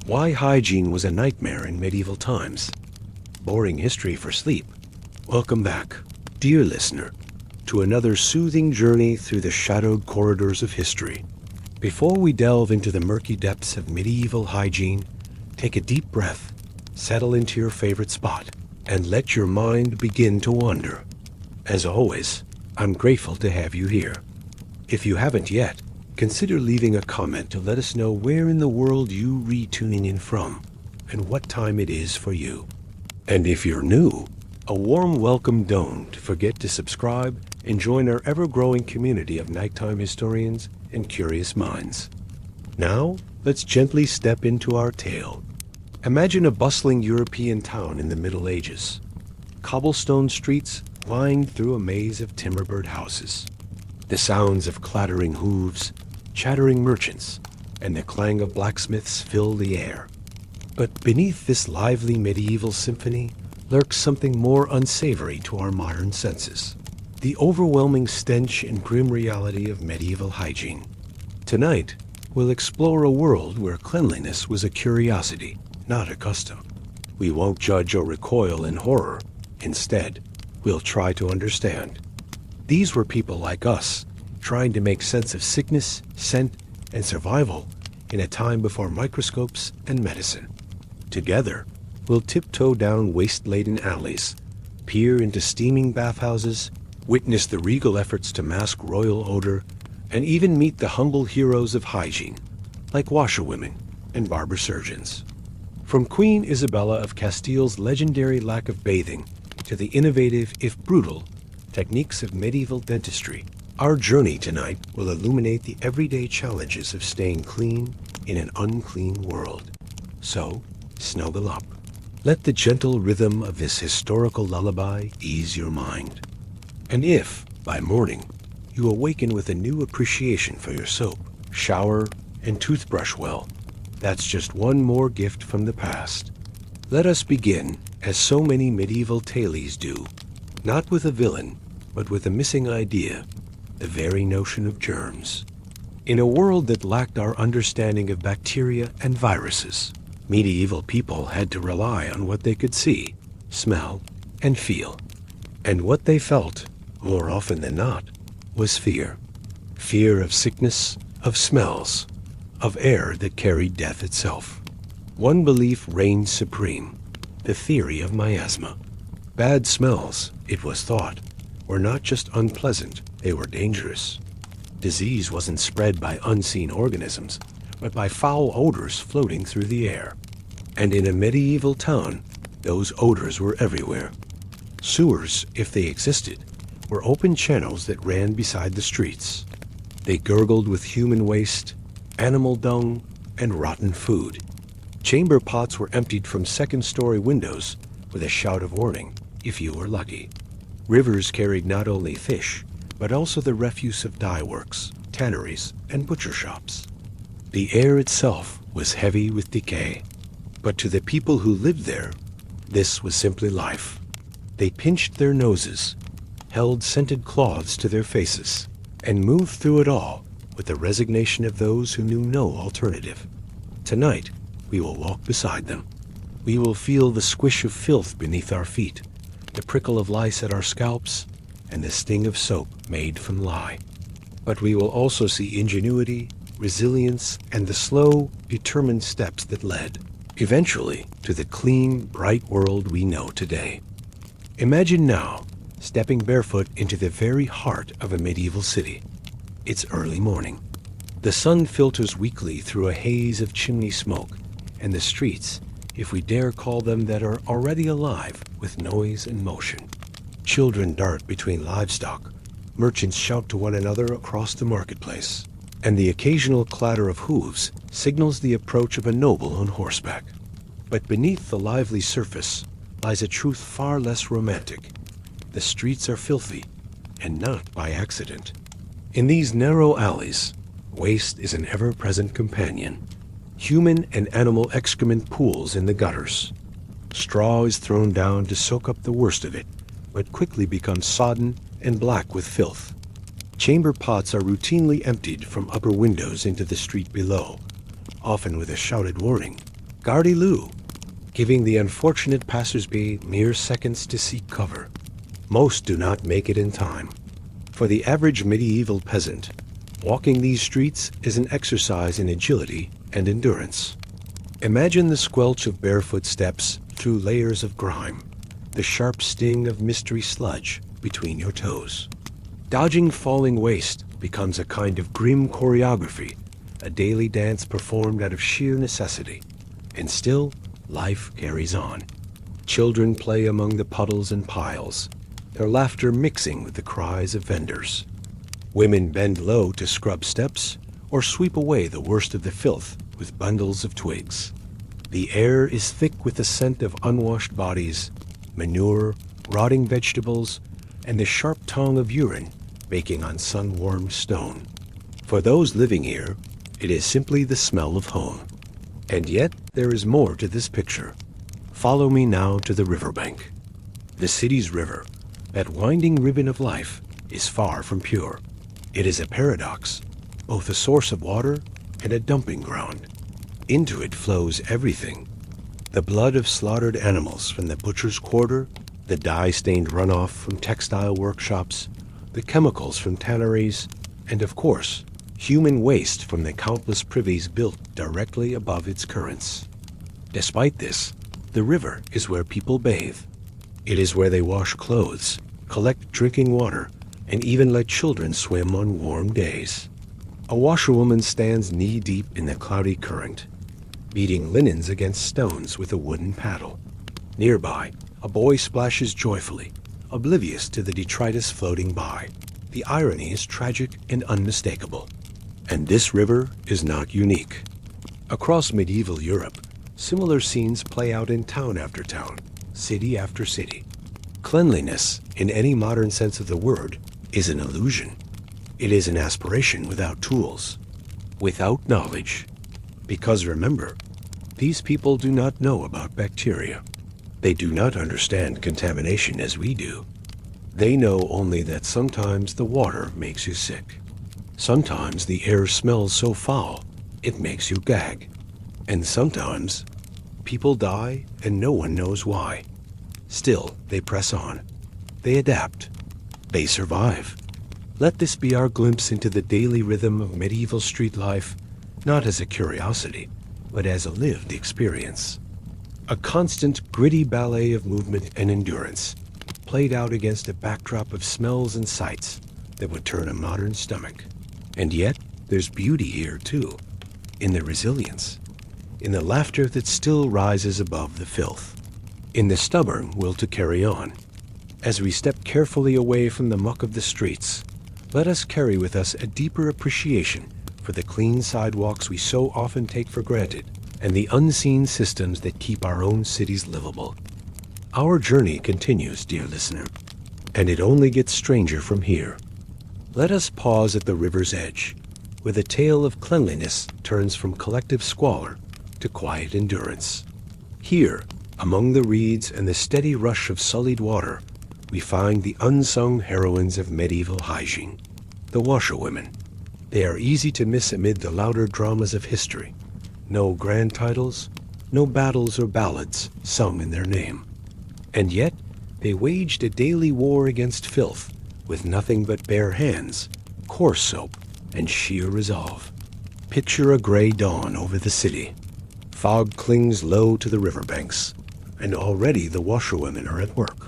Why hygiene was a nightmare in medieval times. Boring history for sleep. Welcome back, dear listener, to another soothing journey through the shadowed corridors of history. Before we delve into the murky depths of medieval hygiene, take a deep breath, settle into your favorite spot, and let your mind begin to wander. As always, I'm grateful to have you here. If you haven't yet, consider leaving a comment to let us know where in the world you tuning in from and what time it is for you. And if you're new, a warm welcome. Don't forget to subscribe and join our ever-growing community of nighttime historians and curious minds. Now, let's gently step into our tale. Imagine a bustling European town in the Middle Ages. Cobblestone streets lined through a maze of timber-bird houses. The sounds of clattering hooves, chattering merchants, and the clang of blacksmiths fill the air. But beneath this lively medieval symphony lurks something more unsavory to our modern senses. The overwhelming stench and grim reality of medieval hygiene. Tonight, we'll explore a world where cleanliness was a curiosity, not a custom. We won't judge or recoil in horror. Instead, we'll try to understand. These were people like us, trying to make sense of sickness, scent, and survival in a time before microscopes and medicine. Together, we'll tiptoe down waste-laden alleys, peer into steaming bathhouses, witness the regal efforts to mask royal odor, and even meet the humble heroes of hygiene, like washerwomen and barber surgeons. From Queen Isabella of Castile's legendary lack of bathing to the innovative, if brutal, techniques of medieval dentistry, our journey tonight will illuminate the everyday challenges of staying clean in an unclean world. So, snuggle up. Let the gentle rhythm of this historical lullaby ease your mind. And if, by morning, you awaken with a new appreciation for your soap, shower, and toothbrush well, that's just one more gift from the past. Let us begin, as so many medieval tales do, not with a villain, but with a missing idea, the very notion of germs. In a world that lacked our understanding of bacteria and viruses, medieval people had to rely on what they could see, smell, and feel. And what they felt, more often than not, was fear. Fear of sickness, of smells, of air that carried death itself. One belief reigned supreme, the theory of miasma. Bad smells, it was thought, were not just unpleasant, they were dangerous. Disease wasn't spread by unseen organisms, but by foul odors floating through the air. And in a medieval town, those odors were everywhere. Sewers, if they existed, were open channels that ran beside the streets. They gurgled with human waste, animal dung, and rotten food. Chamber pots were emptied from second-story windows with a shout of warning, if you were lucky. Rivers carried not only fish, but also the refuse of dye works, tanneries, and butcher shops. The air itself was heavy with decay. But to the people who lived there, this was simply life. They pinched their noses, held scented cloths to their faces, and moved through it all with the resignation of those who knew no alternative. Tonight, we will walk beside them. We will feel the squish of filth beneath our feet, the prickle of lice at our scalps, and the sting of soap made from lye. But we will also see ingenuity, resilience, and the slow, determined steps that led, eventually, to the clean, bright world we know today. Imagine now, stepping barefoot into the very heart of a medieval city. It's early morning. The sun filters weakly through a haze of chimney smoke, and the streets, if we dare call them that, are already alive with noise and motion. Children dart between livestock, merchants shout to one another across the marketplace, and the occasional clatter of hooves signals the approach of a noble on horseback. But beneath the lively surface lies a truth far less romantic. The streets are filthy, and not by accident. In these narrow alleys, waste is an ever-present companion. Human and animal excrement pools in the gutters. Straw is thrown down to soak up the worst of it, but quickly becomes sodden and black with filth. Chamber pots are routinely emptied from upper windows into the street below, often with a shouted warning, Gardy-loo, giving the unfortunate passers-by mere seconds to seek cover. Most do not make it in time. For the average medieval peasant, walking these streets is an exercise in agility and endurance. Imagine the squelch of barefoot steps through layers of grime, the sharp sting of mystery sludge between your toes. Dodging falling waste becomes a kind of grim choreography, a daily dance performed out of sheer necessity. And still, life carries on. Children play among the puddles and piles, their laughter mixing with the cries of vendors. Women bend low to scrub steps or sweep away the worst of the filth with bundles of twigs. The air is thick with the scent of unwashed bodies, manure, rotting vegetables, and the sharp tongue of urine baking on sun-warmed stone. For those living here, it is simply the smell of home. And yet there is more to this picture. Follow me now to the riverbank. The city's river, that winding ribbon of life, is far from pure. It is a paradox, both a source of water and a dumping ground. Into it flows everything. The blood of slaughtered animals from the butcher's quarter, the dye-stained runoff from textile workshops, the chemicals from tanneries, and of course, human waste from the countless privies built directly above its currents. Despite this, the river is where people bathe. It is where they wash clothes, collect drinking water, and even let children swim on warm days. A washerwoman stands knee-deep in the cloudy current, beating linens against stones with a wooden paddle. Nearby, a boy splashes joyfully, oblivious to the detritus floating by. The irony is tragic and unmistakable. And this river is not unique. Across medieval Europe, similar scenes play out in town after town, city after city. Cleanliness, in any modern sense of the word, is an illusion. It is an aspiration without tools, without knowledge. Because remember, these people do not know about bacteria. They do not understand contamination as we do. They know only that sometimes the water makes you sick. Sometimes the air smells so foul, it makes you gag. And sometimes, people die and no one knows why. Still, they press on. They adapt. They survive. Let this be our glimpse into the daily rhythm of medieval street life, not as a curiosity, but as a lived experience. A constant, gritty ballet of movement and endurance, played out against a backdrop of smells and sights that would turn a modern stomach. And yet, there's beauty here, too, in the resilience, in the laughter that still rises above the filth, in the stubborn will to carry on. As we step carefully away from the muck of the streets, let us carry with us a deeper appreciation for the clean sidewalks we so often take for granted, and the unseen systems that keep our own cities livable. Our journey continues, dear listener, and it only gets stranger from here. Let us pause at the river's edge, where the tale of cleanliness turns from collective squalor to quiet endurance. Here, among the reeds and the steady rush of sullied water, we find the unsung heroines of medieval hygiene, the washerwomen. They are easy to miss amid the louder dramas of history. No grand titles, no battles or ballads sung in their name. And yet, they waged a daily war against filth with nothing but bare hands, coarse soap, and sheer resolve. Picture a gray dawn over the city. Fog clings low to the riverbanks, and already the washerwomen are at work.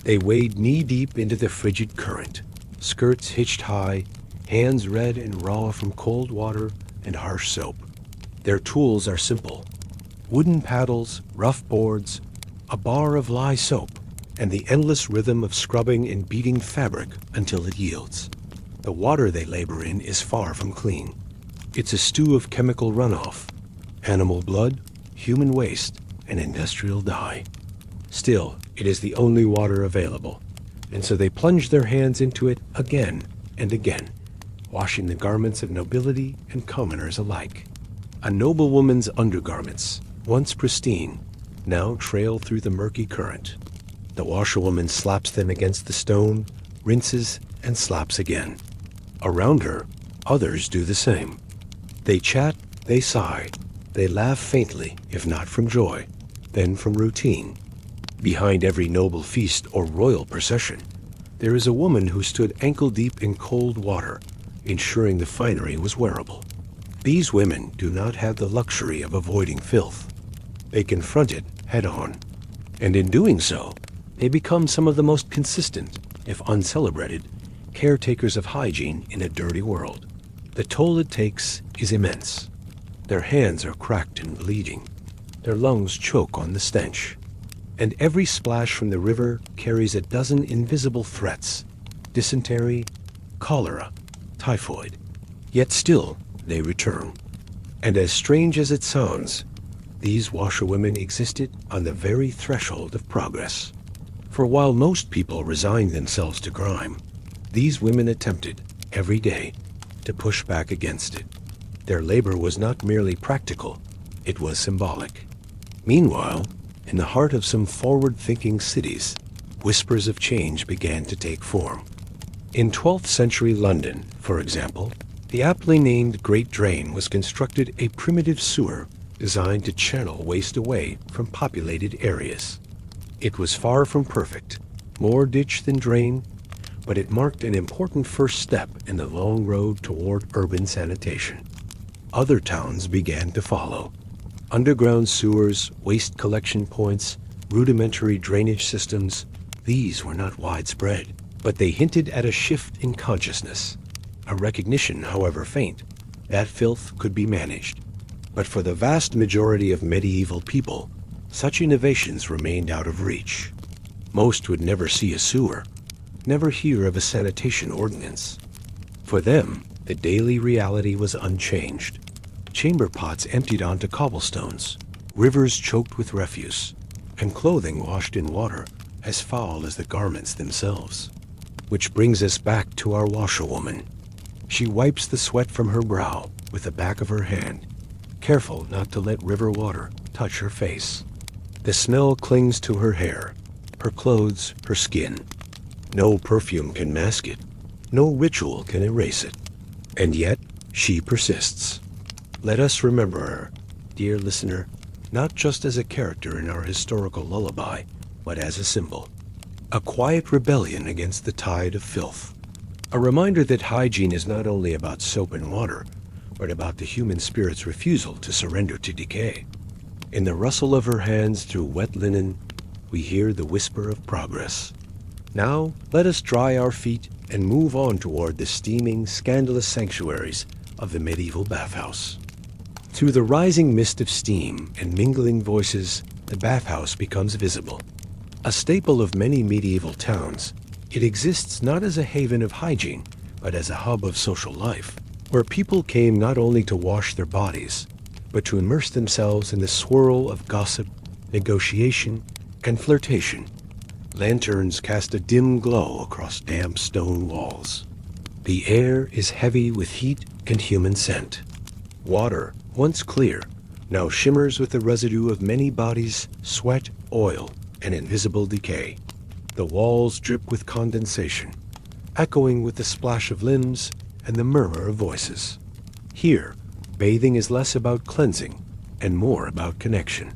They wade knee-deep into the frigid current, skirts hitched high, hands red and raw from cold water and harsh soap. Their tools are simple: wooden paddles, rough boards, a bar of lye soap, and the endless rhythm of scrubbing and beating fabric until it yields. The water they labor in is far from clean. It's a stew of chemical runoff, animal blood, human waste, and industrial dye. Still, it is the only water available, and so they plunge their hands into it again and again, washing the garments of nobility and commoners alike. A noblewoman's undergarments, once pristine, now trail through the murky current. The washerwoman slaps them against the stone, rinses, and slaps again. Around her, others do the same. They chat, they sigh, They laugh faintly, if not from joy, then from routine. Behind every noble feast or royal procession, there is a woman who stood ankle-deep in cold water, ensuring the finery was wearable. These women do not have the luxury of avoiding filth. They confront it head-on, and in doing so, they become some of the most consistent, if uncelebrated, caretakers of hygiene in a dirty world. The toll it takes is immense. Their hands are cracked and bleeding. Their lungs choke on the stench. And every splash from the river carries a dozen invisible threats: dysentery, cholera, typhoid. Yet still, they return. And as strange as it sounds, these washerwomen existed on the very threshold of progress. For while most people resigned themselves to grime, these women attempted, every day, to push back against it. Their labor was not merely practical, it was symbolic. Meanwhile, in the heart of some forward-thinking cities, whispers of change began to take form. In 12th century London, for example, the aptly named Great Drain was constructed a primitive sewer designed to channel waste away from populated areas. It was far from perfect, more ditch than drain, but it marked an important first step in the long road toward urban sanitation. Other towns began to follow. Underground sewers, waste collection points, rudimentary drainage systems, these were not widespread, but they hinted at a shift in consciousness, a recognition, however faint, that filth could be managed. But for the vast majority of medieval people, such innovations remained out of reach. Most would never see a sewer, never hear of a sanitation ordinance. For them, the daily reality was unchanged. Chamber pots emptied onto cobblestones, rivers choked with refuse, and clothing washed in water as foul as the garments themselves. Which brings us back to our washerwoman. She wipes the sweat from her brow with the back of her hand, careful not to let river water touch her face. The smell clings to her hair, her clothes, her skin. No perfume can mask it. No ritual can erase it. And yet, she persists. Let us remember her, dear listener, not just as a character in our historical lullaby, but as a symbol. A quiet rebellion against the tide of filth. A reminder that hygiene is not only about soap and water, but about the human spirit's refusal to surrender to decay. In the rustle of her hands through wet linen, we hear the whisper of progress. Now, let us dry our feet and move on toward the steaming, scandalous sanctuaries of the medieval bathhouse. Through the rising mist of steam and mingling voices, the bathhouse becomes visible. A staple of many medieval towns, it exists not as a haven of hygiene, but as a hub of social life, where people came not only to wash their bodies, but to immerse themselves in the swirl of gossip, negotiation, and flirtation. Lanterns cast a dim glow across damp stone walls. The air is heavy with heat and human scent. Water, once clear, now shimmers with the residue of many bodies, sweat, oil, and invisible decay. The walls drip with condensation, echoing with the splash of limbs and the murmur of voices. Here, bathing is less about cleansing and more about connection.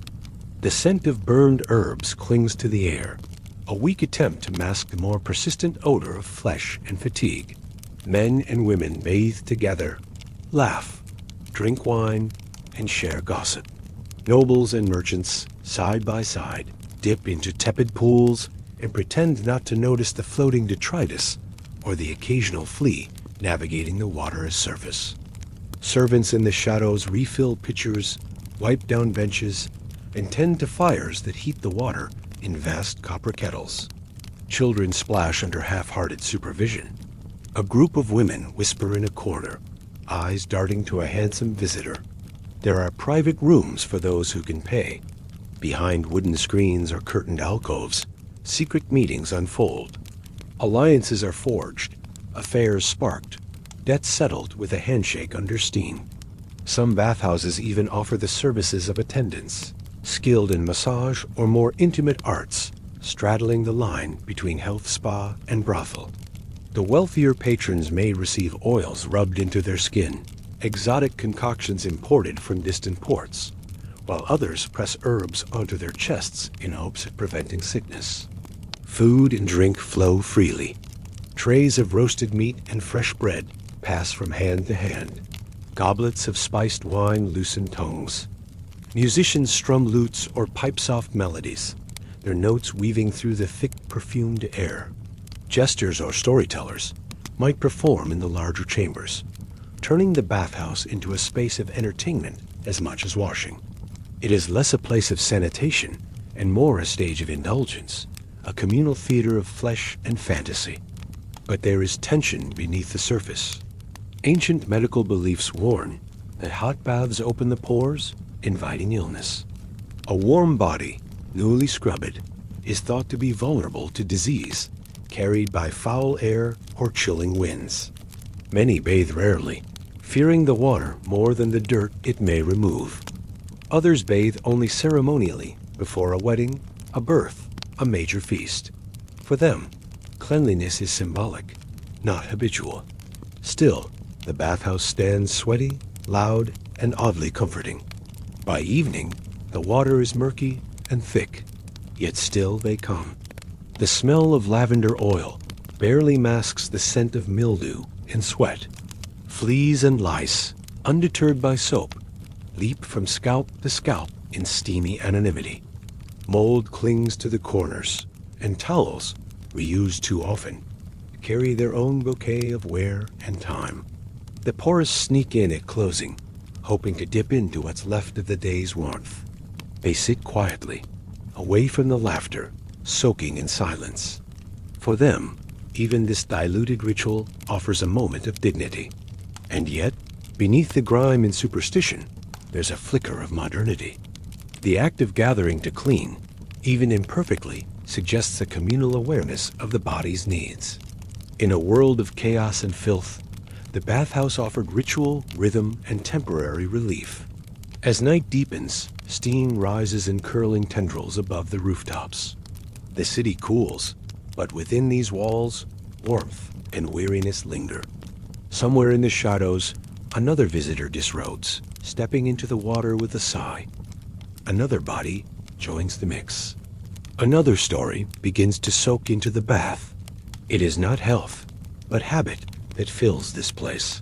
The scent of burned herbs clings to the air, a weak attempt to mask the more persistent odor of flesh and fatigue. Men and women bathe together, laugh, drink wine, and share gossip. Nobles and merchants, side by side, dip into tepid pools and pretend not to notice the floating detritus or the occasional flea navigating the water's surface. Servants in the shadows refill pitchers, wipe down benches, and tend to fires that heat the water in vast copper kettles. Children splash under half-hearted supervision. A group of women whisper in a corner, eyes darting to a handsome visitor. There are private rooms for those who can pay. Behind wooden screens or curtained alcoves, secret meetings unfold. Alliances are forged, affairs sparked, debts settled with a handshake under steam. Some bathhouses even offer the services of attendants, skilled in massage or more intimate arts, straddling the line between health spa and brothel. The wealthier patrons may receive oils rubbed into their skin, exotic concoctions imported from distant ports, while others press herbs onto their chests in hopes of preventing sickness. Food and drink flow freely. Trays of roasted meat and fresh bread pass from hand to hand. Goblets of spiced wine loosen tongues. Musicians strum lutes or pipe soft melodies, their notes weaving through the thick, perfumed air. Jesters or storytellers might perform in the larger chambers, turning the bathhouse into a space of entertainment as much as washing. It is less a place of sanitation and more a stage of indulgence, a communal theater of flesh and fantasy. But there is tension beneath the surface. Ancient medical beliefs warn that hot baths open the pores, inviting illness. A warm body, newly scrubbed, is thought to be vulnerable to disease carried by foul air or chilling winds. Many bathe rarely, fearing the water more than the dirt it may remove. Others bathe only ceremonially before a wedding, a birth, a major feast. For them, cleanliness is symbolic, not habitual. Still, the bathhouse stands sweaty, loud, and oddly comforting. By evening, the water is murky and thick, yet still they come. The smell of lavender oil barely masks the scent of mildew and sweat. Fleas and lice, undeterred by soap, leap from scalp to scalp in steamy anonymity. Mold clings to the corners, and towels, reused too often, carry their own bouquet of wear and time. The poorest sneak in at closing, hoping to dip into what's left of the day's warmth. They sit quietly, away from the laughter, soaking in silence. For them, even this diluted ritual offers a moment of dignity. And yet, beneath the grime and superstition, there's a flicker of modernity. The act of gathering to clean, even imperfectly, suggests a communal awareness of the body's needs. In a world of chaos and filth, the bathhouse offered ritual, rhythm, and temporary relief. As night deepens, steam rises in curling tendrils above the rooftops. The city cools, but within these walls, warmth and weariness linger. Somewhere in the shadows, another visitor disrobes, stepping into the water with a sigh. Another body joins the mix. Another story begins to soak into the bath. It is not health, but habit that fills this place.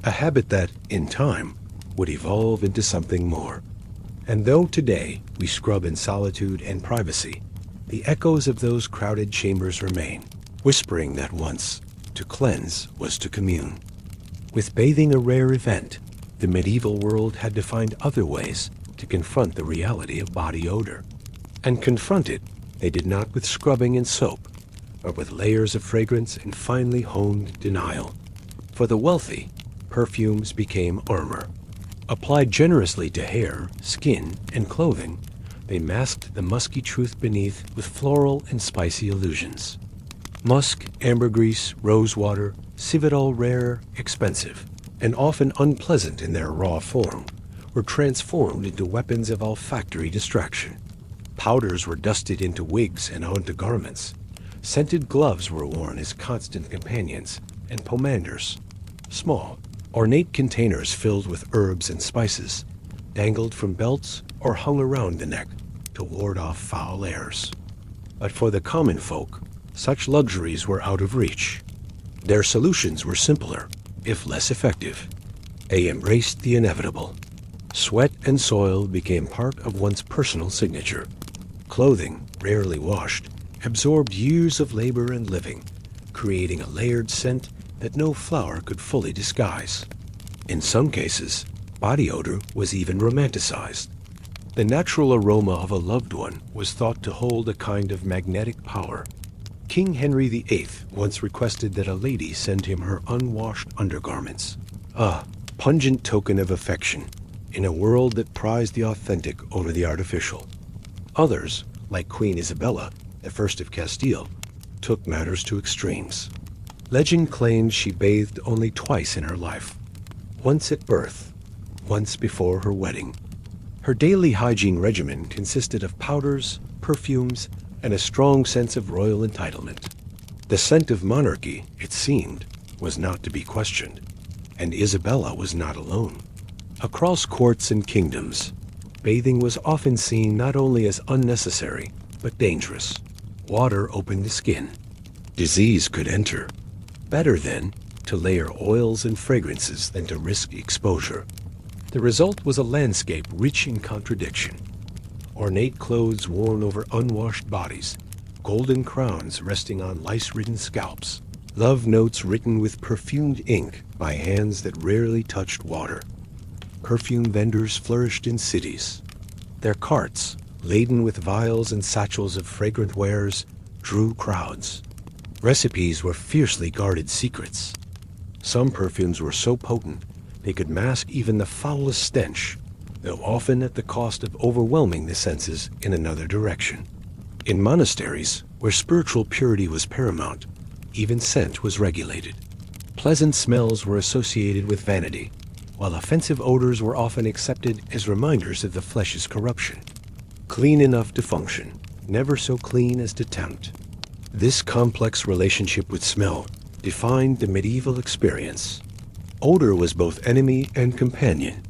A habit that, in time, would evolve into something more. And though today we scrub in solitude and privacy, the echoes of those crowded chambers remain, whispering that once, to cleanse was to commune. With bathing a rare event, the medieval world had to find other ways to confront the reality of body odor. And confront it, they did not with scrubbing and soap, but with layers of fragrance and finely honed denial. For the wealthy, perfumes became armor. Applied generously to hair, skin, and clothing, they masked the musky truth beneath with floral and spicy illusions. Musk, ambergris, rosewater, civetol rare, expensive, and often unpleasant in their raw form, were transformed into weapons of olfactory distraction. Powders were dusted into wigs and onto garments. Scented gloves were worn as constant companions, and pomanders, small, ornate containers filled with herbs and spices, dangled from belts or hung around the neck to ward off foul airs. But for the common folk, such luxuries were out of reach. Their solutions were simpler, if less effective. They embraced the inevitable. Sweat and soil became part of one's personal signature. Clothing, rarely washed, absorbed years of labor and living, creating a layered scent that no flower could fully disguise. In some cases, body odor was even romanticized. The natural aroma of a loved one was thought to hold a kind of magnetic power. King Henry VIII once requested that a lady send him her unwashed undergarments, a pungent token of affection in a world that prized the authentic over the artificial. Others, like Queen Isabella, the first of Castile, took matters to extremes. Legend claimed she bathed only twice in her life, once at birth, once before her wedding. Her daily hygiene regimen consisted of powders, perfumes, and a strong sense of royal entitlement. The scent of monarchy, it seemed, was not to be questioned, And Isabella was not alone. Across courts and kingdoms, bathing was often seen not only as unnecessary, but dangerous. Water opened the skin. Disease could enter. Better, then, to layer oils and fragrances than to risk exposure. The result was a landscape rich in contradiction. Ornate clothes worn over unwashed bodies, golden crowns resting on lice-ridden scalps, love notes written with perfumed ink by hands that rarely touched water. Perfume vendors flourished in cities. Their carts, laden with vials and satchels of fragrant wares, drew crowds. Recipes were fiercely guarded secrets. Some perfumes were so potent they could mask even the foulest stench, though often at the cost of overwhelming the senses in another direction. In monasteries, where spiritual purity was paramount, even scent was regulated. Pleasant smells were associated with vanity, while offensive odors were often accepted as reminders of the flesh's corruption. Clean enough to function, never so clean as to tempt. This complex relationship with smell defined the medieval experience. Odor was both enemy and companion,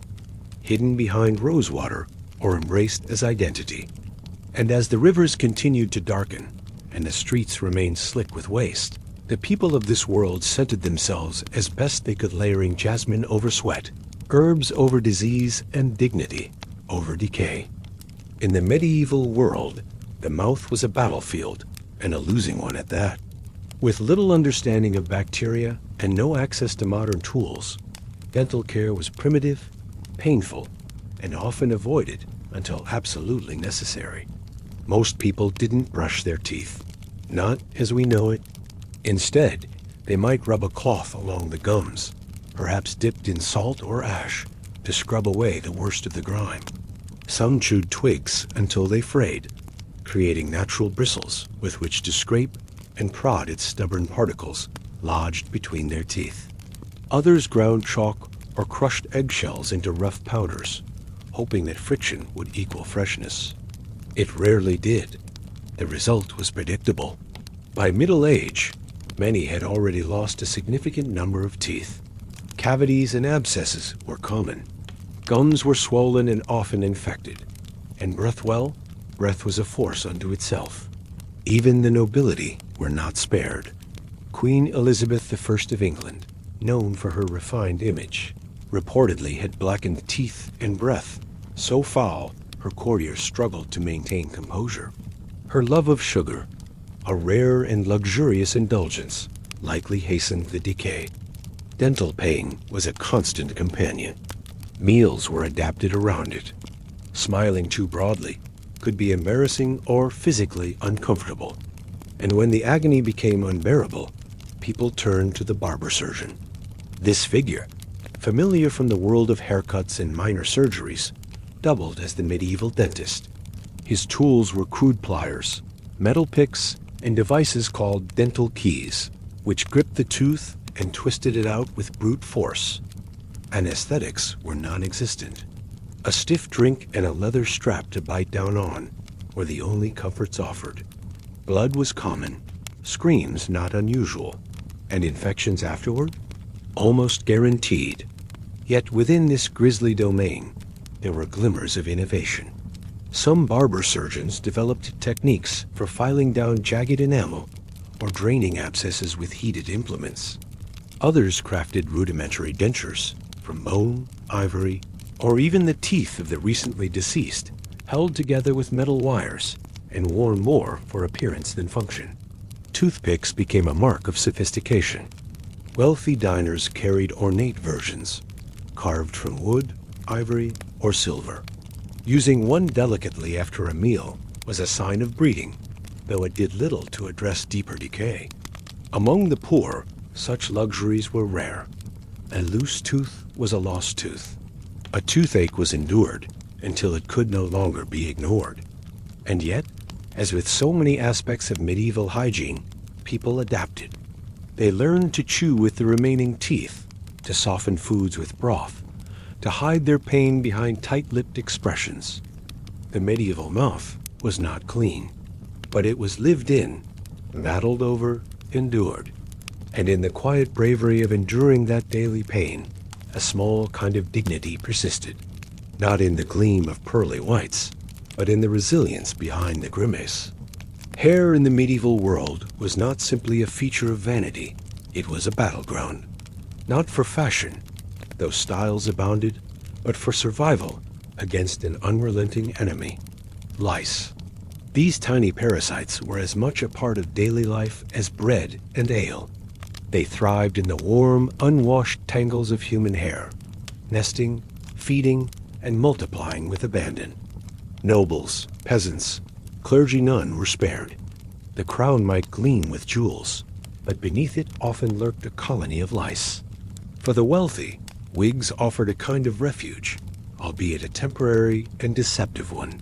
hidden behind rosewater or embraced as identity. And as the rivers continued to darken and the streets remained slick with waste, the people of this world scented themselves as best they could, layering jasmine over sweat, herbs over disease, and dignity over decay. In the medieval world, the mouth was a battlefield, and a losing one at that. With little understanding of bacteria and no access to modern tools, dental care was primitive, painful, and often avoided until absolutely necessary. Most people didn't brush their teeth, not as we know it. Instead, they might rub a cloth along the gums, perhaps dipped in salt or ash to scrub away the worst of the grime. Some chewed twigs until they frayed, creating natural bristles with which to scrape and prod at stubborn particles lodged between their teeth. Others ground chalk or crushed eggshells into rough powders, hoping that friction would equal freshness. It rarely did. The result was predictable. By middle age, many had already lost a significant number of teeth. Cavities and abscesses were common. Gums were swollen and often infected. And breath was a force unto itself. Even the nobility were not spared. Queen Elizabeth I of England, known for her refined image, reportedly had blackened teeth and breath so foul her courtiers struggled to maintain composure. Her love of sugar, a rare and luxurious indulgence, likely hastened the decay. Dental pain was a constant companion. Meals were adapted around it. Smiling too broadly could be embarrassing or physically uncomfortable. And when the agony became unbearable, people turned to the barber surgeon. This figure, familiar from the world of haircuts and minor surgeries, doubled as the medieval dentist. His tools were crude pliers, metal picks, and devices called dental keys, which gripped the tooth and twisted it out with brute force. Anesthetics were non-existent. A stiff drink and a leather strap to bite down on were the only comforts offered. Blood was common, screams not unusual, and infections afterward almost guaranteed. Yet within this grisly domain, there were glimmers of innovation. Some barber surgeons developed techniques for filing down jagged enamel or draining abscesses with heated implements. Others crafted rudimentary dentures from bone, ivory, or even the teeth of the recently deceased, held together with metal wires and worn more for appearance than function. Toothpicks became a mark of sophistication. Wealthy diners carried ornate versions, carved from wood, ivory, or silver. Using one delicately after a meal was a sign of breeding, though it did little to address deeper decay. Among the poor, such luxuries were rare. A loose tooth was a lost tooth. A toothache was endured until it could no longer be ignored. And yet, as with so many aspects of medieval hygiene, people adapted. They learned to chew with the remaining teeth, to soften foods with broth, to hide their pain behind tight-lipped expressions. The medieval mouth was not clean, but it was lived in, battled over, endured. And in the quiet bravery of enduring that daily pain, a small kind of dignity persisted, not in the gleam of pearly whites, but in the resilience behind the grimace. Hair in the medieval world was not simply a feature of vanity, it was a battleground. Not for fashion, though styles abounded, but for survival against an unrelenting enemy, lice. These tiny parasites were as much a part of daily life as bread and ale. They thrived in the warm, unwashed tangles of human hair, nesting, feeding, and multiplying with abandon. Nobles, peasants, clergy none were spared. The crown might gleam with jewels, but beneath it often lurked a colony of lice. For the wealthy, wigs offered a kind of refuge, albeit a temporary and deceptive one.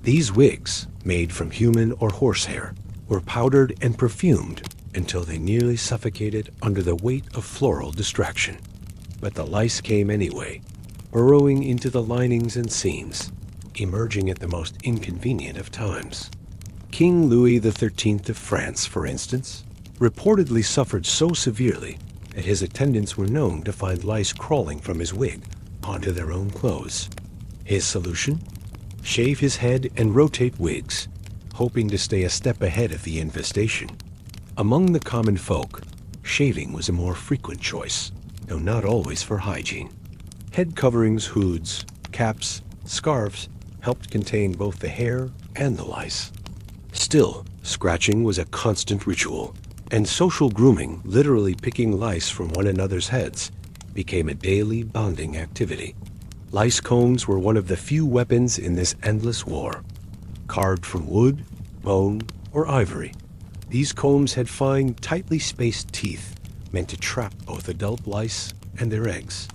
These wigs, made from human or horsehair, were powdered and perfumed until they nearly suffocated under the weight of floral distraction. But the lice came anyway, burrowing into the linings and seams, emerging at the most inconvenient of times. King Louis XIII of France, for instance, reportedly suffered so severely that his attendants were known to find lice crawling from his wig onto their own clothes. His solution? Shave his head and rotate wigs, hoping to stay a step ahead of the infestation. Among the common folk, shaving was a more frequent choice, though not always for hygiene. Head coverings, hoods, caps, scarves helped contain both the hair and the lice. Still, scratching was a constant ritual, and social grooming, literally picking lice from one another's heads, became a daily bonding activity. Lice combs were one of the few weapons in this endless war. Carved from wood, bone, or ivory, these combs had fine, tightly spaced teeth meant to trap both adult lice and their eggs.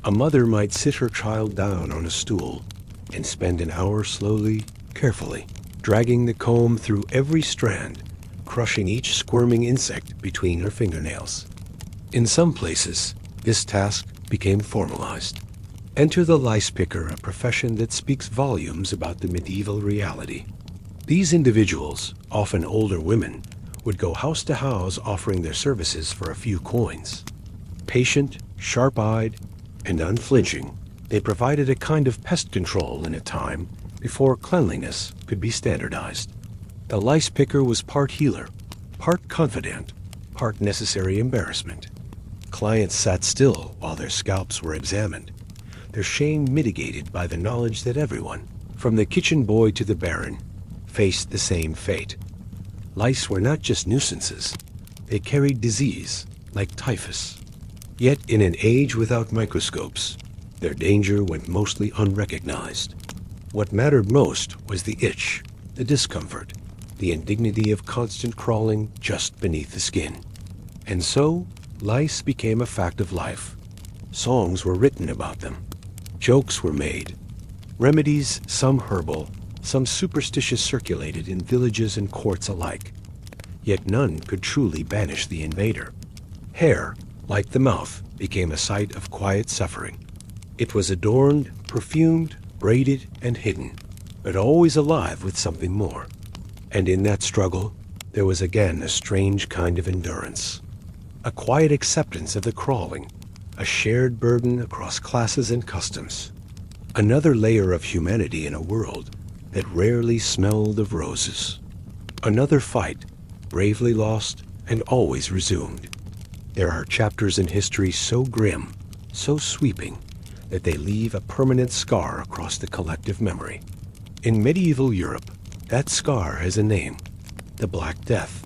A mother might sit her child down on a stool and spend an hour slowly, carefully, dragging the comb through every strand, crushing each squirming insect between her fingernails. In some places, this task became formalized. Enter the lice picker, a profession that speaks volumes about the medieval reality. These individuals, often older women, would go house to house offering their services for a few coins. Patient, sharp-eyed, and unflinching, they provided a kind of pest control in a time before cleanliness could be standardized. The lice picker was part healer, part confidant, part necessary embarrassment. Clients sat still while their scalps were examined, their shame mitigated by the knowledge that everyone, from the kitchen boy to the baron, faced the same fate. Lice were not just nuisances. They carried disease, like typhus. Yet in an age without microscopes, their danger went mostly unrecognized. What mattered most was the itch, the discomfort, the indignity of constant crawling just beneath the skin. And so, lice became a fact of life. Songs were written about them. Jokes were made. Remedies, some herbal, some superstitious, circulated in villages and courts alike. Yet none could truly banish the invader. Hair, like the mouth, became a site of quiet suffering. It was adorned, perfumed, braided, and hidden, but always alive with something more. And in that struggle, there was again a strange kind of endurance. A quiet acceptance of the crawling, a shared burden across classes and customs. Another layer of humanity in a world that rarely smelled of roses. Another fight, bravely lost and always resumed. There are chapters in history so grim, so sweeping, that they leave a permanent scar across the collective memory. In medieval Europe, that scar has a name: the Black Death.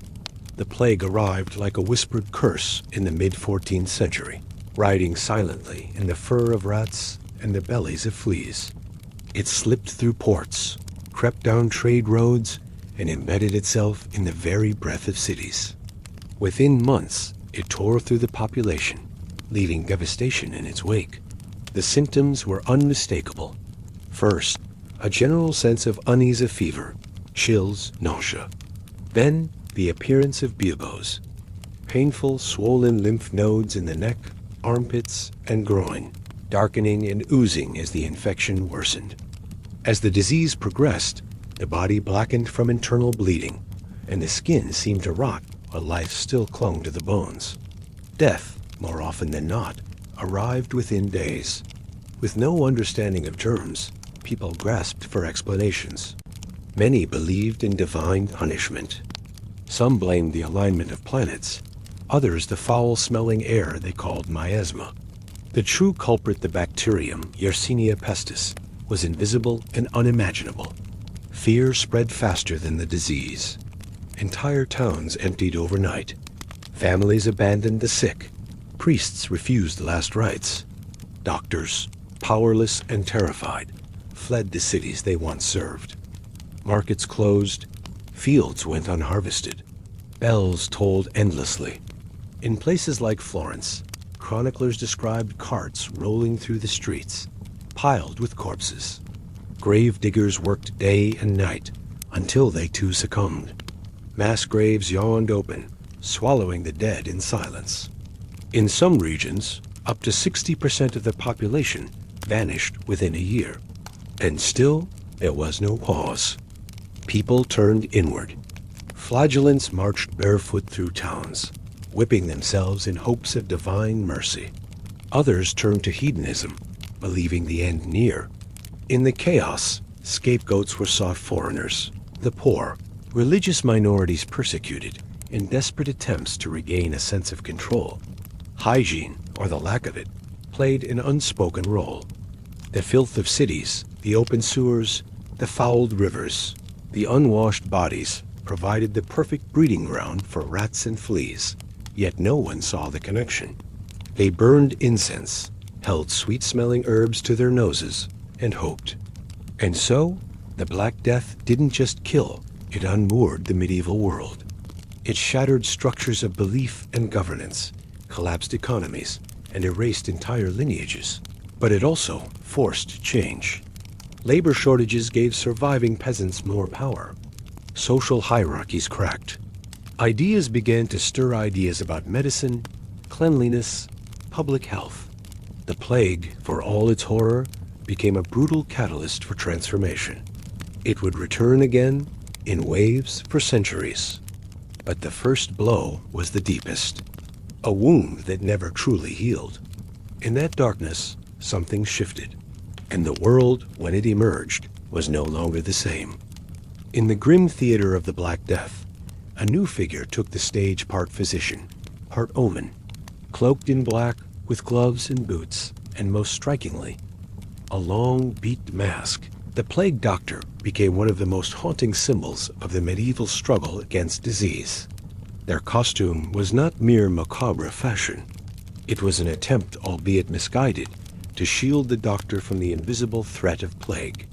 The plague arrived like a whispered curse in the mid-14th century, riding silently in the fur of rats and the bellies of fleas. It slipped through ports, crept down trade roads, and embedded itself in the very breath of cities. Within months, it tore through the population, leaving devastation in its wake. The symptoms were unmistakable. First, a general sense of unease of fever, chills, nausea. Then, the appearance of buboes, painful, swollen lymph nodes in the neck, armpits, and groin, darkening and oozing as the infection worsened. As the disease progressed, the body blackened from internal bleeding, and the skin seemed to rot while life still clung to the bones. Death, more often than not, arrived within days. With no understanding of germs, people grasped for explanations. Many believed in divine punishment. Some blamed the alignment of planets, others the foul-smelling air they called miasma. The true culprit, the bacterium Yersinia pestis, was invisible and unimaginable. Fear spread faster than the disease. Entire towns emptied overnight. Families abandoned the sick. Priests refused last rites. Doctors, powerless and terrified, fled the cities they once served. Markets closed. Fields went unharvested. Bells tolled endlessly. In places like Florence, chroniclers described carts rolling through the streets, piled with corpses. Grave diggers worked day and night until they too succumbed. Mass graves yawned open, swallowing the dead in silence. In some regions, up to 60% of the population vanished within a year. And still, there was no pause. People turned inward. Flagellants marched barefoot through towns, whipping themselves in hopes of divine mercy. Others turned to hedonism, believing the end near. In the chaos, scapegoats were sought: foreigners, the poor, religious minorities persecuted in desperate attempts to regain a sense of control. Hygiene, or the lack of it, played an unspoken role. The filth of cities, the open sewers, the fouled rivers, the unwashed bodies provided the perfect breeding ground for rats and fleas, yet no one saw the connection. They burned incense, held sweet-smelling herbs to their noses, and hoped. And so, the Black Death didn't just kill, it unmoored the medieval world. It shattered structures of belief and governance, collapsed economies, and erased entire lineages. But it also forced change. Labor shortages gave surviving peasants more power. Social hierarchies cracked. Ideas began to stir ideas about medicine, cleanliness, public health. The plague, for all its horror, became a brutal catalyst for transformation. It would return again, in waves, for centuries. But the first blow was the deepest. A wound that never truly healed. In that darkness, something shifted. And the world, when it emerged, was no longer the same. In the grim theater of the Black Death, a new figure took the stage, part physician, part omen. Cloaked in black, with gloves and boots, and most strikingly, a long, beaked mask. The plague doctor became one of the most haunting symbols of the medieval struggle against disease. Their costume was not mere macabre fashion. It was an attempt, albeit misguided, to shield the doctor from the invisible threat of plague.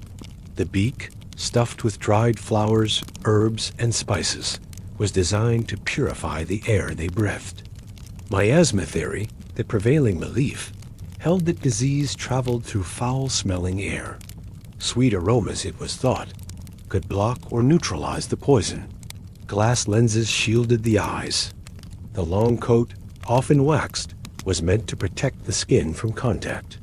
The beak, stuffed with dried flowers, herbs, and spices, was designed to purify the air they breathed. Miasma theory, the prevailing belief, held that disease traveled through foul-smelling air. Sweet aromas, it was thought, could block or neutralize the poison. Glass lenses shielded the eyes. The long coat, often waxed, was meant to protect the skin from contact.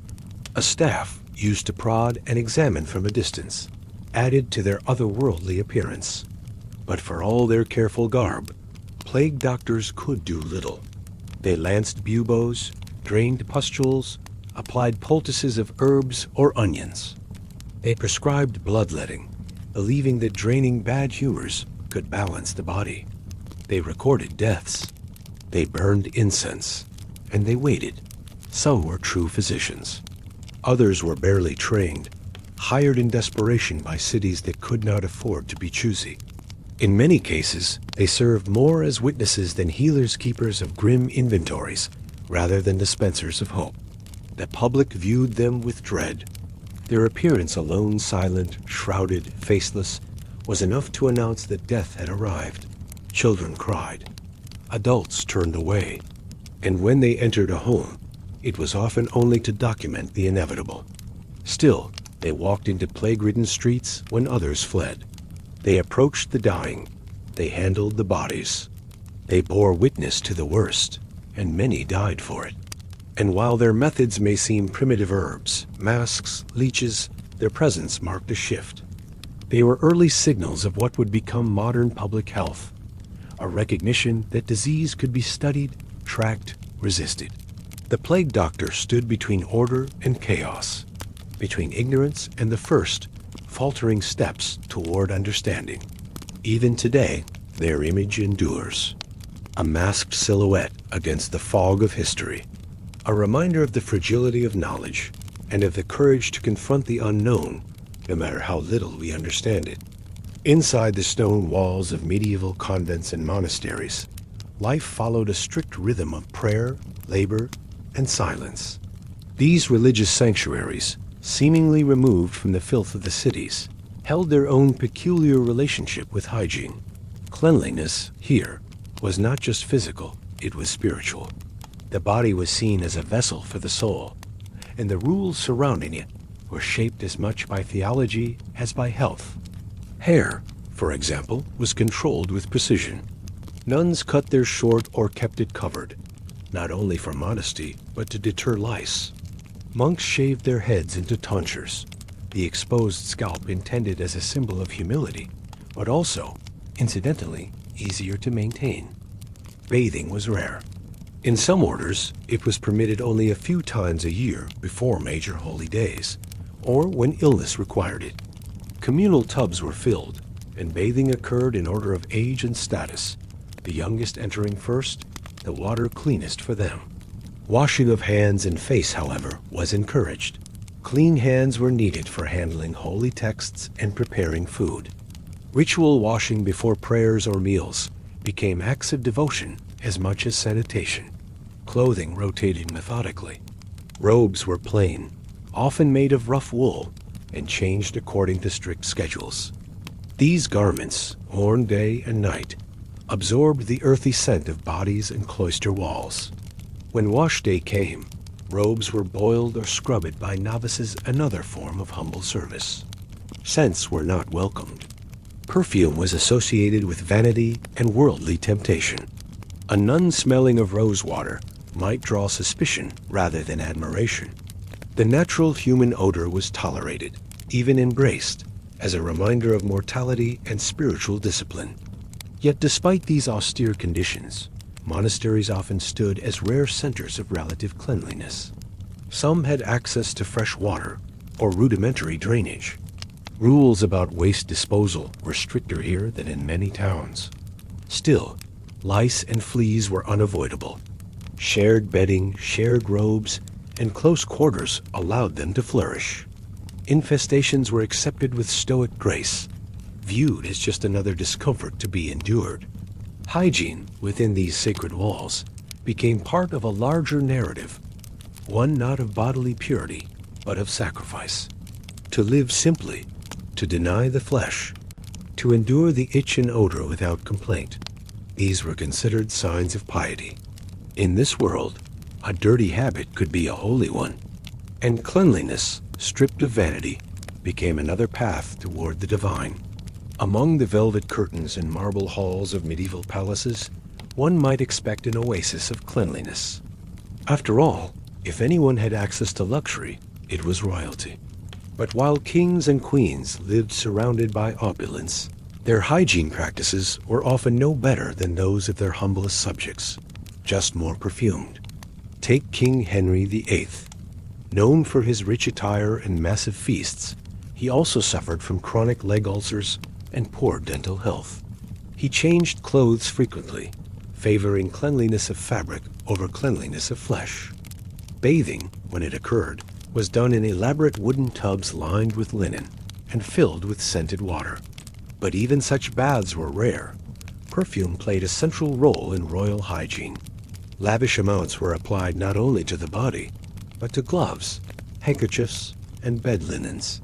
A staff, used to prod and examine from a distance, added to their otherworldly appearance. But for all their careful garb, plague doctors could do little. They lanced buboes, drained pustules, applied poultices of herbs or onions. They prescribed bloodletting, believing that draining bad humors could balance the body. They recorded deaths. They burned incense, and they waited. Some were true physicians. Others were barely trained, hired in desperation by cities that could not afford to be choosy. In many cases, they served more as witnesses than healers, keepers of grim inventories, rather than dispensers of hope. The public viewed them with dread. Their appearance alone, silent, shrouded, faceless, was enough to announce that death had arrived. Children cried. Adults turned away. And when they entered a home, it was often only to document the inevitable. Still, they walked into plague-ridden streets when others fled. They approached the dying. They handled the bodies. They bore witness to the worst, and many died for it. And while their methods may seem primitive: herbs, masks, leeches, their presence marked a shift. They were early signals of what would become modern public health, a recognition that disease could be studied, tracked, resisted. The plague doctor stood between order and chaos, between ignorance and the first, faltering steps toward understanding. Even today, their image endures, a masked silhouette against the fog of history, a reminder of the fragility of knowledge and of the courage to confront the unknown, no matter how little we understand it. Inside the stone walls of medieval convents and monasteries, life followed a strict rhythm of prayer, labor, and silence. These religious sanctuaries, seemingly removed from the filth of the cities, held their own peculiar relationship with hygiene. Cleanliness, here, was not just physical, it was spiritual. The body was seen as a vessel for the soul, and the rules surrounding it were shaped as much by theology as by health. Hair, for example, was controlled with precision. Nuns cut theirs short or kept it covered, not only for modesty, but to deter lice. Monks shaved their heads into tonsures, the exposed scalp intended as a symbol of humility, but also, incidentally, easier to maintain. Bathing was rare. In some orders, it was permitted only a few times a year before major holy days, or when illness required it. Communal tubs were filled, and bathing occurred in order of age and status, the youngest entering first, the water cleanest for them. Washing of hands and face, however, was encouraged. Clean hands were needed for handling holy texts and preparing food. Ritual washing before prayers or meals became acts of devotion as much as sanitation. Clothing rotated methodically. Robes were plain, often made of rough wool, and changed according to strict schedules. These garments, worn day and night, absorbed the earthy scent of bodies and cloister walls. When wash day came, robes were boiled or scrubbed by novices, another form of humble service. Scents were not welcomed. Perfume was associated with vanity and worldly temptation. A nun smelling of rosewater might draw suspicion rather than admiration. The natural human odor was tolerated, even embraced, as a reminder of mortality and spiritual discipline. Yet despite these austere conditions, monasteries often stood as rare centers of relative cleanliness. Some had access to fresh water or rudimentary drainage. Rules about waste disposal were stricter here than in many towns. Still, lice and fleas were unavoidable. Shared bedding, shared robes, and close quarters allowed them to flourish. Infestations were accepted with stoic grace, viewed as just another discomfort to be endured. Hygiene within these sacred walls became part of a larger narrative, one not of bodily purity, but of sacrifice. To live simply, to deny the flesh, to endure the itch and odor without complaint, these were considered signs of piety. In this world, a dirty habit could be a holy one, and cleanliness, stripped of vanity, became another path toward the divine. Among the velvet curtains and marble halls of medieval palaces, one might expect an oasis of cleanliness. After all, if anyone had access to luxury, it was royalty. But while kings and queens lived surrounded by opulence, their hygiene practices were often no better than those of their humblest subjects, just more perfumed. Take King Henry VIII. Known for his rich attire and massive feasts, he also suffered from chronic leg ulcers and poor dental health. He changed clothes frequently, favoring cleanliness of fabric over cleanliness of flesh. Bathing, when it occurred, was done in elaborate wooden tubs lined with linen and filled with scented water. But even such baths were rare. Perfume played a central role in royal hygiene. Lavish amounts were applied not only to the body, but to gloves, handkerchiefs, and bed linens.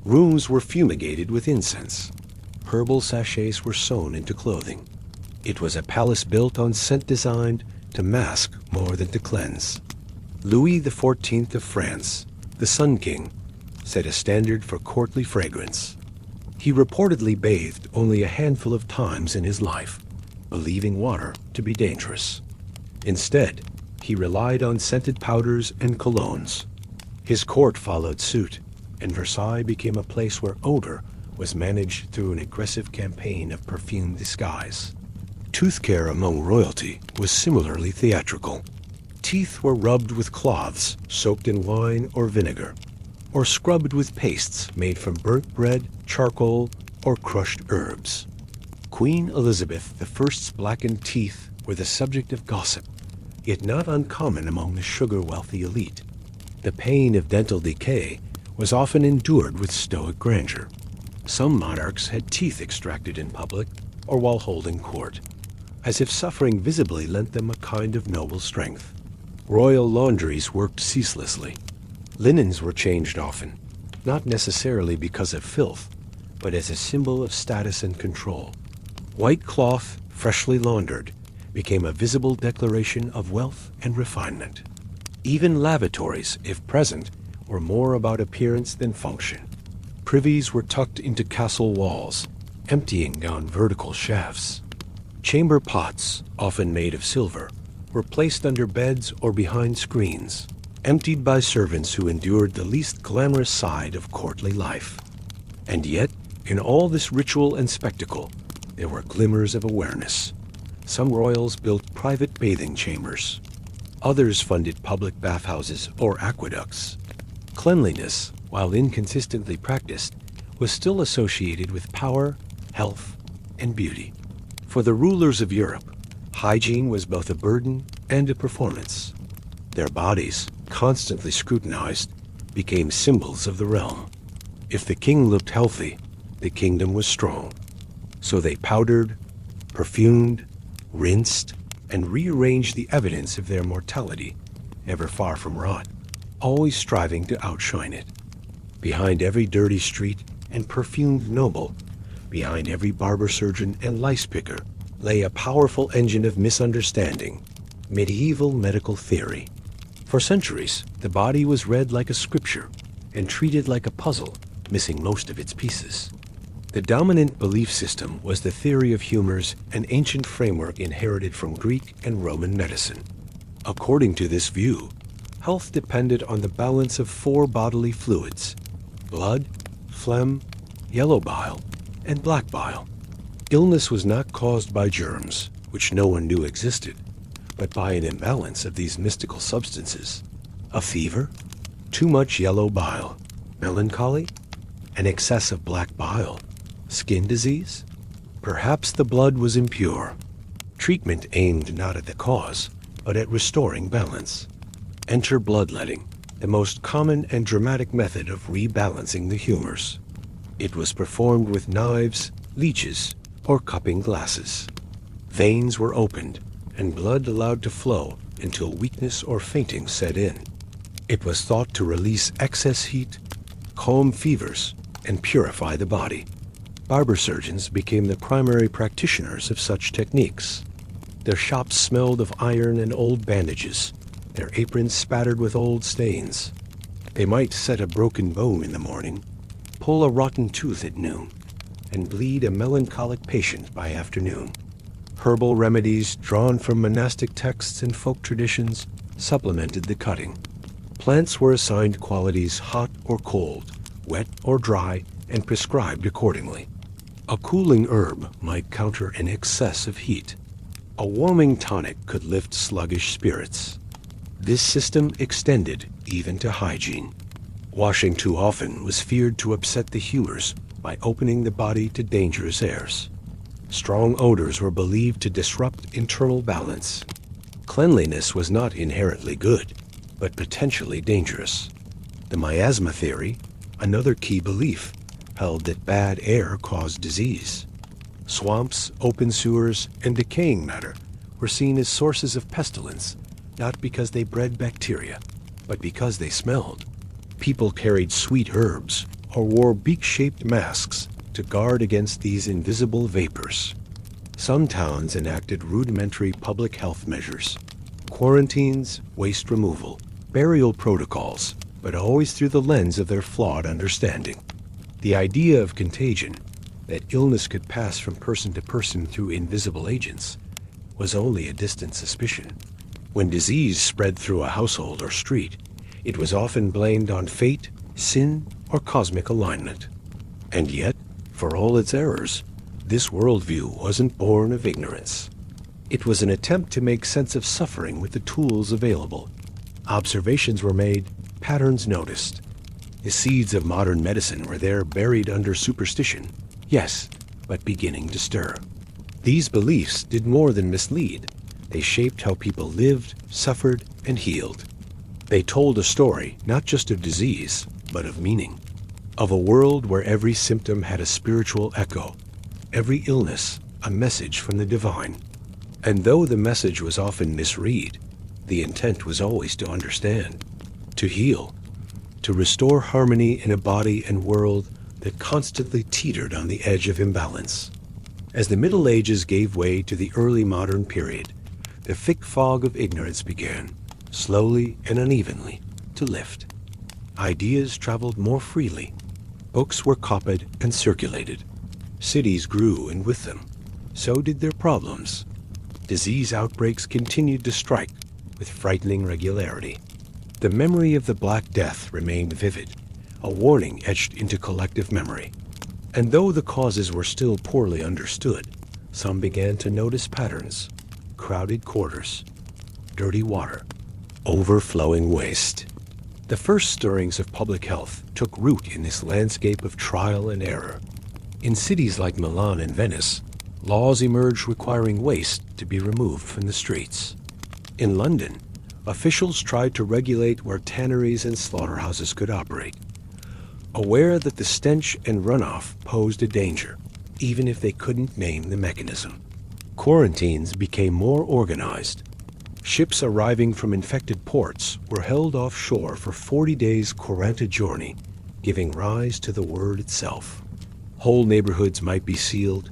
Rooms were fumigated with incense. Herbal sachets were sewn into clothing. It was a palace built on scent designed to mask more than to cleanse. Louis XIV of France, the Sun King, set a standard for courtly fragrance. He reportedly bathed only a handful of times in his life, believing water to be dangerous. Instead, he relied on scented powders and colognes. His court followed suit, and Versailles became a place where odor was managed through an aggressive campaign of perfumed disguise. Tooth care among royalty was similarly theatrical. Teeth were rubbed with cloths soaked in wine or vinegar, or scrubbed with pastes made from burnt bread, charcoal, or crushed herbs. Queen Elizabeth I's blackened teeth were the subject of gossip, yet not uncommon among the sugar-wealthy elite. The pain of dental decay was often endured with stoic grandeur. Some monarchs had teeth extracted in public or while holding court, as if suffering visibly lent them a kind of noble strength. Royal laundries worked ceaselessly. Linens were changed often, not necessarily because of filth, but as a symbol of status and control. White cloth, freshly laundered, became a visible declaration of wealth and refinement. Even lavatories, if present, were more about appearance than function. Privies were tucked into castle walls, emptying down vertical shafts. Chamber pots, often made of silver, were placed under beds or behind screens, emptied by servants who endured the least glamorous side of courtly life. And yet, in all this ritual and spectacle, there were glimmers of awareness. Some royals built private bathing chambers. Others funded public bathhouses or aqueducts. Cleanliness, while inconsistently practiced, was still associated with power, health, and beauty. For the rulers of Europe, hygiene was both a burden and a performance. Their bodies, constantly scrutinized, became symbols of the realm. If the king looked healthy, the kingdom was strong. So they powdered, perfumed, rinsed, and rearranged the evidence of their mortality, ever far from rot, always striving to outshine it. Behind every dirty street and perfumed noble, behind every barber surgeon and lice picker, lay a powerful engine of misunderstanding, medieval medical theory. For centuries, the body was read like a scripture and treated like a puzzle, missing most of its pieces. The dominant belief system was the theory of humors, an ancient framework inherited from Greek and Roman medicine. According to this view, health depended on the balance of 4 bodily fluids: blood, phlegm, yellow bile, and black bile. Illness was not caused by germs, which no one knew existed, but by an imbalance of these mystical substances. A fever, too much yellow bile, melancholy, an excess of black bile, skin disease. Perhaps the blood was impure. Treatment aimed not at the cause, but at restoring balance. Enter bloodletting, the most common and dramatic method of rebalancing the humors. It was performed with knives, leeches, or cupping glasses. Veins were opened, and blood allowed to flow until weakness or fainting set in. It was thought to release excess heat, calm fevers, and purify the body. Barber surgeons became the primary practitioners of such techniques. Their shops smelled of iron and old bandages, their aprons spattered with old stains. They might set a broken bone in the morning, pull a rotten tooth at noon, and bleed a melancholic patient by afternoon. Herbal remedies drawn from monastic texts and folk traditions supplemented the cutting. Plants were assigned qualities hot or cold, wet or dry, and prescribed accordingly. A cooling herb might counter an excess of heat. A warming tonic could lift sluggish spirits. This system extended even to hygiene. Washing too often was feared to upset the humors by opening the body to dangerous airs. Strong odors were believed to disrupt internal balance. Cleanliness was not inherently good, but potentially dangerous. The miasma theory, another key belief, held that bad air caused disease. Swamps, open sewers, and decaying matter were seen as sources of pestilence, not because they bred bacteria, but because they smelled. People carried sweet herbs or wore beak-shaped masks to guard against these invisible vapors. Some towns enacted rudimentary public health measures: quarantines, waste removal, burial protocols, but always through the lens of their flawed understanding. The idea of contagion, that illness could pass from person to person through invisible agents, was only a distant suspicion. When disease spread through a household or street, it was often blamed on fate, sin, or cosmic alignment. And yet, for all its errors, this worldview wasn't born of ignorance. It was an attempt to make sense of suffering with the tools available. Observations were made, patterns noticed. The seeds of modern medicine were there buried under superstition, yes, but beginning to stir. These beliefs did more than mislead. They shaped how people lived, suffered, and healed. They told a story not just of disease, but of meaning. Of a world where every symptom had a spiritual echo, every illness a message from the divine. And though the message was often misread, the intent was always to understand, to heal, to restore harmony in a body and world that constantly teetered on the edge of imbalance. As the Middle Ages gave way to the early modern period, the thick fog of ignorance began, slowly and unevenly, to lift. Ideas traveled more freely. Books were copied and circulated. Cities grew, and with them, so did their problems. Disease outbreaks continued to strike with frightening regularity. The memory of the Black Death remained vivid, a warning etched into collective memory. And though the causes were still poorly understood, some began to notice patterns: crowded quarters, dirty water, overflowing waste. The first stirrings of public health took root in this landscape of trial and error. In cities like Milan and Venice, laws emerged requiring waste to be removed from the streets. In London, officials tried to regulate where tanneries and slaughterhouses could operate, aware that the stench and runoff posed a danger, even if they couldn't name the mechanism. Quarantines became more organized. Ships arriving from infected ports were held offshore for 40 days' quaranta journey, giving rise to the word itself. Whole neighborhoods might be sealed,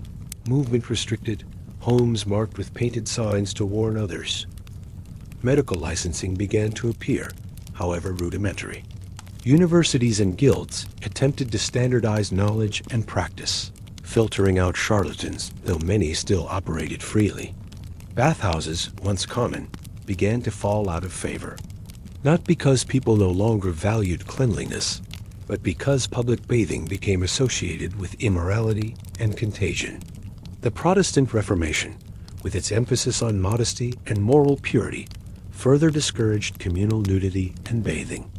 movement restricted, homes marked with painted signs to warn others. Medical licensing began to appear, however rudimentary. Universities and guilds attempted to standardize knowledge and practice, filtering out charlatans, though many still operated freely. Bathhouses, once common, began to fall out of favor, not because people no longer valued cleanliness, but because public bathing became associated with immorality and contagion. The Protestant Reformation, with its emphasis on modesty and moral purity, further discouraged communal nudity and bathing.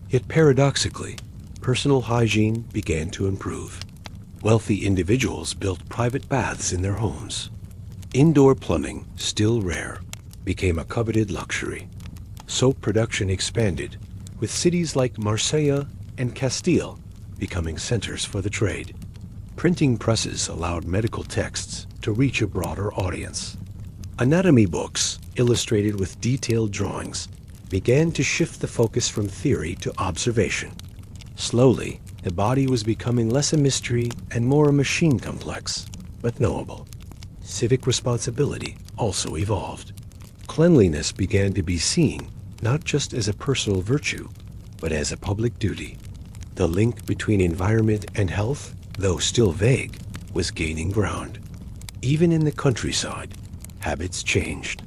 Yet paradoxically, personal hygiene began to improve. Wealthy individuals built private baths in their homes. Indoor plumbing, still rare, became a coveted luxury. Soap production expanded, with cities like Marseille and Castile becoming centers for the trade. Printing presses allowed medical texts to reach a broader audience. Anatomy books, illustrated with detailed drawings, began to shift the focus from theory to observation. Slowly, the body was becoming less a mystery and more a machine, complex, but knowable. Civic responsibility also evolved. Cleanliness began to be seen not just as a personal virtue, but as a public duty. The link between environment and health, though still vague, was gaining ground. Even in the countryside, habits changed.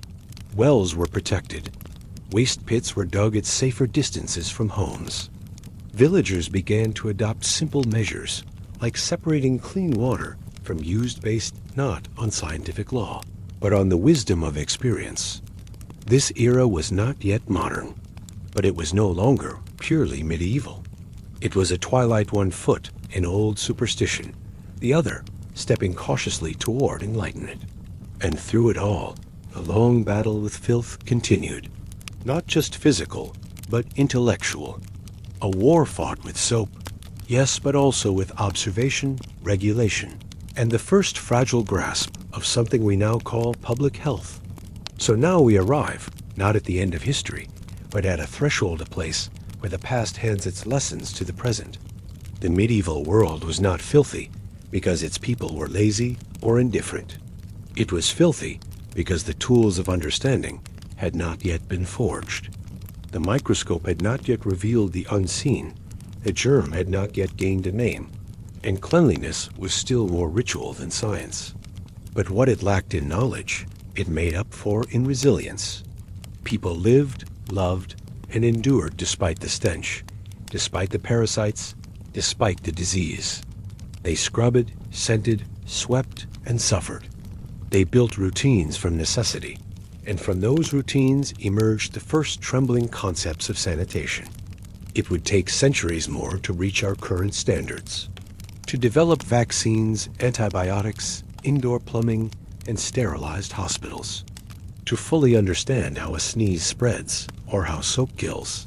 Wells were protected. Waste pits were dug at safer distances from homes. Villagers began to adopt simple measures, like separating clean water from used based not on scientific law, but on the wisdom of experience. This era was not yet modern, but it was no longer purely medieval. It was a twilight, one foot in old superstition, the other stepping cautiously toward enlightenment. And through it all, the long battle with filth continued. Not just physical, but intellectual. A war fought with soap, yes, but also with observation, regulation, and the first fragile grasp of something we now call public health. So now we arrive, not at the end of history, but at a threshold, a place where the past hands its lessons to the present. The medieval world was not filthy because its people were lazy or indifferent. It was filthy because the tools of understanding had not yet been forged. The microscope had not yet revealed the unseen, the germ had not yet gained a name, and cleanliness was still more ritual than science. But what it lacked in knowledge, it made up for in resilience. People lived, loved, and endured despite the stench, despite the parasites, despite the disease. They scrubbed, scented, swept, and suffered. They built routines from necessity, and from those routines emerged the first trembling concepts of sanitation. It would take centuries more to reach our current standards. To develop vaccines, antibiotics, indoor plumbing, and sterilized hospitals. To fully understand how a sneeze spreads or how soap kills.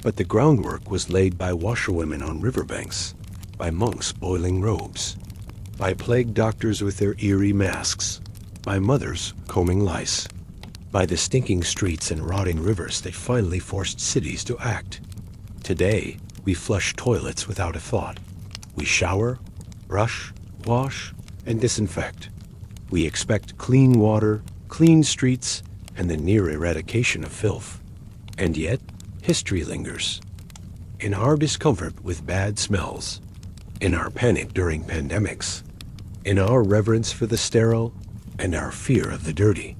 But the groundwork was laid by washerwomen on riverbanks, by monks boiling robes, by plague doctors with their eerie masks, by mothers combing lice, by the stinking streets and rotting rivers that finally forced cities to act. Today, we flush toilets without a thought. We shower, brush, wash, and disinfect. We expect clean water, clean streets, and the near eradication of filth. And yet, history lingers. In our discomfort with bad smells, in our panic during pandemics, in our reverence for the sterile, and our fear of the dirty.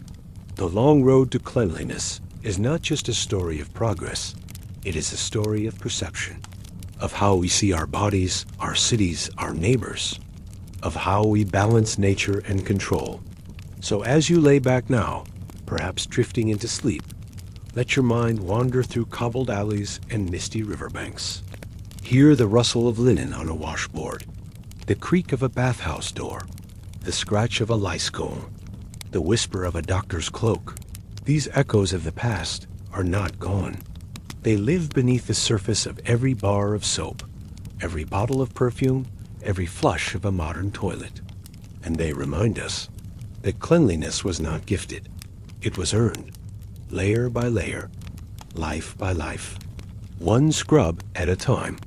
The long road to cleanliness is not just a story of progress, it is a story of perception, of how we see our bodies, our cities, our neighbors, of how we balance nature and control. So as you lay back now, perhaps drifting into sleep, let your mind wander through cobbled alleys and misty riverbanks. Hear the rustle of linen on a washboard, the creak of a bathhouse door, the scratch of a lice comb, the whisper of a doctor's cloak. These echoes of the past are not gone. They live beneath the surface of every bar of soap, every bottle of perfume, every flush of a modern toilet. And they remind us that cleanliness was not gifted. It was earned, layer by layer, life by life, one scrub at a time.